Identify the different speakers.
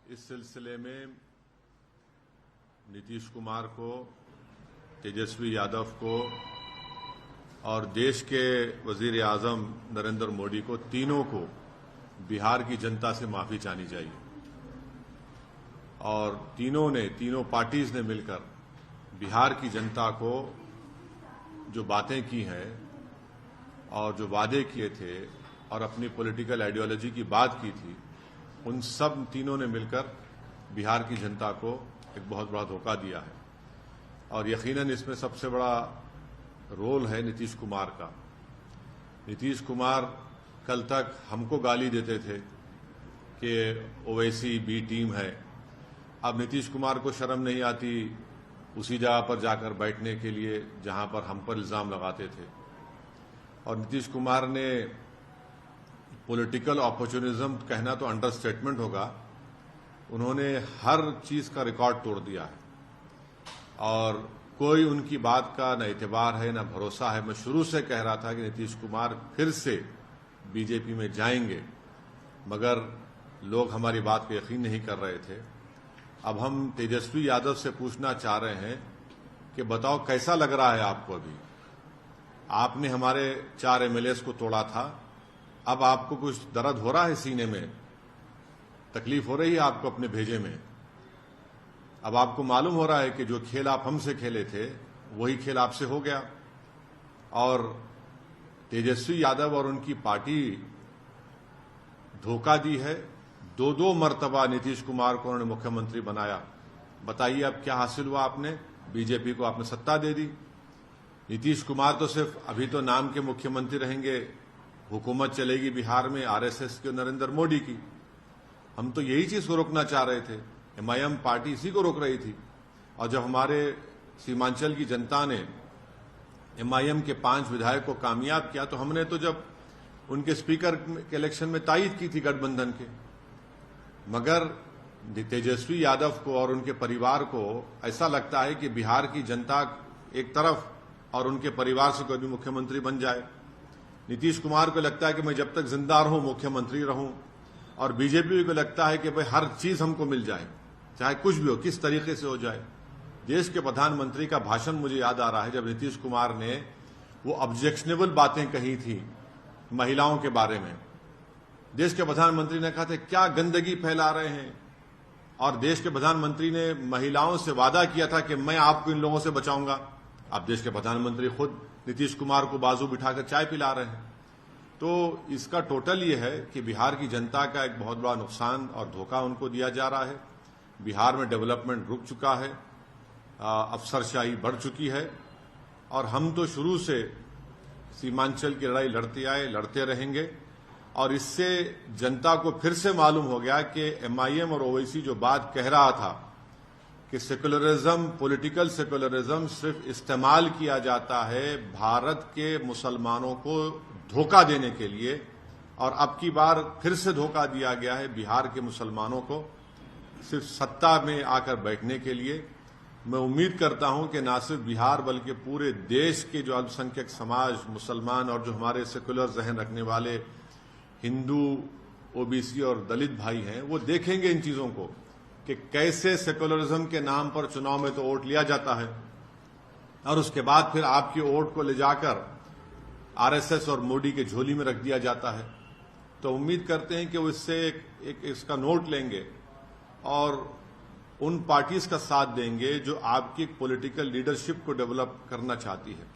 Speaker 1: इस सिलसिले में नीतीश कुमार को, तेजस्वी यादव को और देश के वजीर आजम नरेंद्र मोदी को, तीनों को बिहार की जनता से माफी चाहनी चाहिए। और तीनों पार्टीज ने मिलकर बिहार की जनता को जो बातें की हैं और जो वादे किए थे और अपनी पॉलिटिकल आइडियोलॉजी की बात की थी, उन सब तीनों ने मिलकर बिहार की जनता को एक बहुत बड़ा धोखा दिया है। और यकीनन इसमें सबसे बड़ा रोल है नीतीश कुमार का। नीतीश कुमार कल तक हमको गाली देते थे कि ओवैसी बी टीम है। अब नीतीश कुमार को शर्म नहीं आती उसी जगह पर जाकर बैठने के लिए जहां पर हम पर इल्जाम लगाते थे। और नीतीश कुमार ने पॉलिटिकल अपॉर्चुनिज्म कहना तो अंडरस्टेटमेंट होगा, उन्होंने हर चीज का रिकॉर्ड तोड़ दिया है और कोई उनकी बात का न एतबार है न भरोसा है। मैं शुरू से कह रहा था कि नीतीश कुमार फिर से बीजेपी में जाएंगे, मगर लोग हमारी बात पर यकीन नहीं कर रहे थे। अब हम तेजस्वी यादव से पूछना चाह रहे हैं कि बताओ कैसा लग रहा है आपको? अभी आपने हमारे 4 एमएलएस को तोड़ा था, अब आपको कुछ दर्द हो रहा है सीने में? तकलीफ हो रही है आपको अपने भेजे में? अब आपको मालूम हो रहा है कि जो खेल आप हमसे खेले थे वही खेल आपसे हो गया। और तेजस्वी यादव और उनकी पार्टी धोखा दी है। 2 मर्तबा नीतीश कुमार को उन्होंने मुख्यमंत्री बनाया। बताइए अब क्या हासिल हुआ आपने? बीजेपी को आपने सत्ता दे दी। नीतीश कुमार तो सिर्फ अभी तो नाम के मुख्यमंत्री रहेंगे, हुकूमत चलेगी बिहार में आरएसएस की और नरेंद्र मोदी की। हम तो यही चीज को रोकना चाह रहे थे। एमआईएम पार्टी इसी को रोक रही थी। और जब हमारे सीमांचल की जनता ने एमआईएम के 5 विधायक को कामयाब किया तो हमने तो जब उनके स्पीकर के इलेक्शन में तायद की थी गठबंधन के। मगर तेजस्वी यादव को और उनके परिवार को ऐसा लगता है कि बिहार की जनता एक तरफ और उनके परिवार से कोई भी मुख्यमंत्री बन जाए। नीतीश कुमार को लगता है कि मैं जब तक जिंदा रहूं मुख्यमंत्री रहूं, और बीजेपी को लगता है कि भाई हर चीज हमको मिल जाए, चाहे कुछ भी हो, किस तरीके से हो जाए। देश के प्रधानमंत्री का भाषण मुझे याद आ रहा है जब नीतीश कुमार ने वो ऑब्जेक्शनेबल बातें कही थी महिलाओं के बारे में। देश के प्रधानमंत्री ने कहा था क्या गंदगी फैला रहे हैं, और देश के प्रधानमंत्री ने महिलाओं से वादा किया था कि मैं आपको इन लोगों से बचाऊंगा। अब देश के प्रधानमंत्री खुद नीतीश कुमार को बाजू बिठाकर चाय पिला रहे हैं। तो इसका टोटल ये है कि बिहार की जनता का एक बहुत बड़ा नुकसान और धोखा उनको दिया जा रहा है। बिहार में डेवलपमेंट रुक चुका है, अफसरशाही बढ़ चुकी है, और हम तो शुरू से सीमांचल की लड़ाई लड़ते आए, लड़ते रहेंगे। और इससे जनता को फिर से मालूम हो गया कि एमआईएम और ओवैसी जो बात कह रहा था कि सेकुलरिज्म, पॉलिटिकल सेकुलरिज्म सिर्फ इस्तेमाल किया जाता है भारत के मुसलमानों को धोखा देने के लिए, और अब की बार फिर से धोखा दिया गया है बिहार के मुसलमानों को सिर्फ सत्ता में आकर बैठने के लिए। मैं उम्मीद करता हूं कि न सिर्फ बिहार बल्कि पूरे देश के जो अल्पसंख्यक समाज, मुसलमान और जो हमारे सेकुलर जहन रखने वाले हिंदू, ओबीसी और दलित भाई हैं, वो देखेंगे इन चीजों को कि कैसे सेकुलरिज्म के नाम पर चुनाव में तो वोट लिया जाता है और उसके बाद फिर आपकी वोट को ले जाकर आरएसएस और मोदी के झोली में रख दिया जाता है। तो उम्मीद करते हैं कि वो इससे एक इसका नोट लेंगे और उन पार्टीज का साथ देंगे जो आपकी पॉलिटिकल लीडरशिप को डेवलप करना चाहती है।